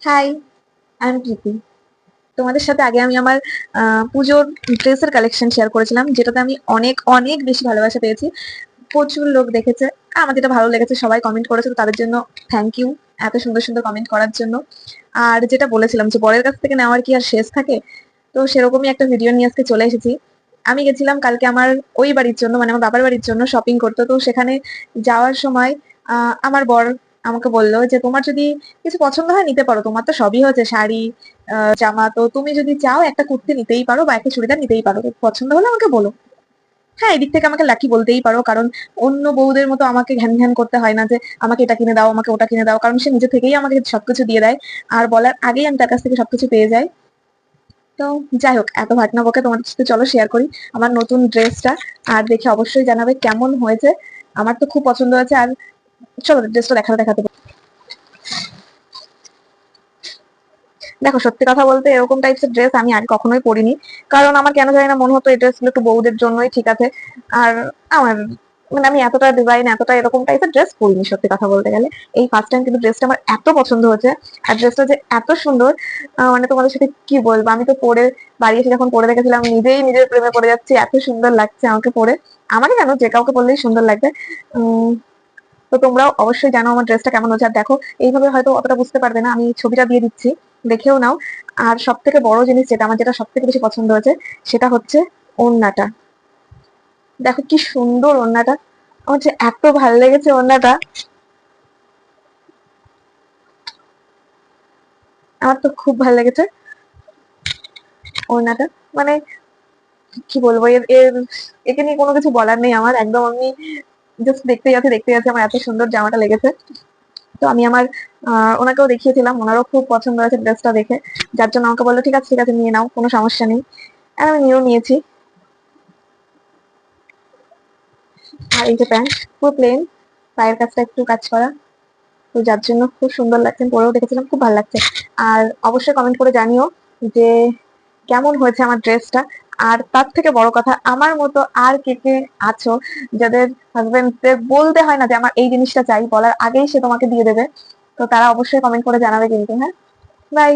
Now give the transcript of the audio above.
High, I am প্রীতি। তোমাদের সাথে আগে আমি আমার পুজোর ড্রেসের কালেকশন শেয়ার করেছিলাম, যেটাতে আমি অনেক অনেক বেশি ভালোবাসা পেয়েছি। প্রচুর লোক দেখেছে। আমার যেটা ভালো লেগেছে সবাই কমেন্ট করেছে, তো তাদের জন্য থ্যাংক ইউ এত সুন্দর সুন্দর কমেন্ট করার জন্য। আর যেটা বলেছিলাম যে বরের কাছ থেকে নেওয়ার কি আর শেষ থাকে, তো সেরকমই একটা ভিডিও নিয়ে আজকে চলে এসেছি। আমি গেছিলাম কালকে আমার ওই বাড়ির জন্য, মানে আমার বাবার বাড়ির জন্য শপিং করতে। তো সেখানে যাওয়ার সময় আমার বর আমাকে বললো যে তোমার যদি কিছু পছন্দ হয় নিতে পারো, তোমার তো সবই হয়েছে, শাড়ি জামা, তো তুমি যদি চাও একটা কুর্তি নিতেই পারো বা একটা চুড়িদার নিতেই পারো, তো পছন্দ হলে আমাকে বলো। হ্যাঁ, এদিক থেকে আমাকে লাকি বলতেই পারো, কারণ অন্য বউদের মতো আমাকে ঘ্যান ঘ্যান করতে হয় না যে আমাকে এটা কিনে দাও, আমাকে ওটা কিনে দাও, কারণ সে নিজে থেকেই আমাকে সবকিছু দিয়ে দেয়। আর বলার আগেই আমি তার কাছ থেকে সবকিছু পেয়ে যাই। তো যাই হোক, এত ভাটনা বকে তোমাদের সাথে চলো শেয়ার করি আমার নতুন ড্রেসটা। আর দেখে অবশ্যই জানাবে কেমন হয়েছে। আমার তো খুব পছন্দ হয়েছে। আর চলো ড্রেসটা দেখাতে দেখাতে দেখো, সত্যি কথা বলতে এরকম টাইপস এর ড্রেস আমি আগে কখনোই পরিনি। কারণ আমার কেন জানি না মনে হতো এই ড্রেসগুলো একটু বউদের জন্যই ঠিক আছে। আর আমার মানে আমি এতটা ডিজাইন, এতটা এরকম টাইপের ড্রেস পরিনি সত্যি কথা বলতে গেলে। এই ফার্স্ট টাইম কিন্তু ড্রেসটা আমার এত পছন্দ হয়েছে। আর ড্রেসটা যে এত সুন্দর, মানে তোমাদের সাথে কি বলবো, আমি তো পরে বাড়ি এসে যখন পরে দেখেছিলাম নিজেই নিজের প্রেমে পড়ে যাচ্ছি, এত সুন্দর লাগছে আমাকে পরে। আমারই কেন, যে কাউকে পরলেই সুন্দর লাগবে। উম তো তোমরাও অবশ্যই জানো আমার ড্রেসটা কেমন হচ্ছে। আর দেখো, এইভাবে হয়তো অতটা বুঝতে পারবে না, আমি ছবিটা দিয়ে দিচ্ছি, দেখেও নাও। আর সব থেকে বড় জিনিস যেটা আমার, যেটা সব থেকে বেশি পছন্দ হয়েছে, সেটা হচ্ছে ওড়নাটা। দেখো কি সুন্দর ওড়নাটা, আমার যে এত ভালো লেগেছে ওড়নাটা। আমার তো খুব ভালো লেগেছে ওড়নাটা। মানে কি বলবো, এর এর একে নিয়ে কোনো কিছু বলার নেই আমার, একদম আমি জাস্ট দেখতেই আছি দেখতেই আছি, আমার এত সুন্দর জামাটা লেগেছে। তো আমি আমার ওনাকেও দেখিয়েছিলাম, ওনারও খুব পছন্দ হয়েছে ড্রেসটা দেখে, যার জন্য আমাকে বললো ঠিক আছে ঠিক আছে নিয়ে নাও, কোনো সমস্যা নেই। আর আমি নিয়েও নিয়েছি। আর এই যে প্যান্ট, পুরো প্লেন, পায়ের কাছটা একটু কাজ করা, তো যার জন্য খুব সুন্দর লাগছে, পরেও দেখেছিলাম খুব ভালো লাগছে। আর অবশ্যই কমেন্ট করে জানিও যে কেমন হয়েছে আমার ড্রেসটা। আর তার থেকে বড় কথা, আমার মতো আর কে কে আছো যাদের হাজবেন্ডদের বলতে হয় না যে আমার এই জিনিসটা চাই, বলার আগেই সে তোমাকে দিয়ে দেবে। তো তারা অবশ্যই কমেন্ট করে জানাবে কিন্তু। হ্যাঁ, বাই।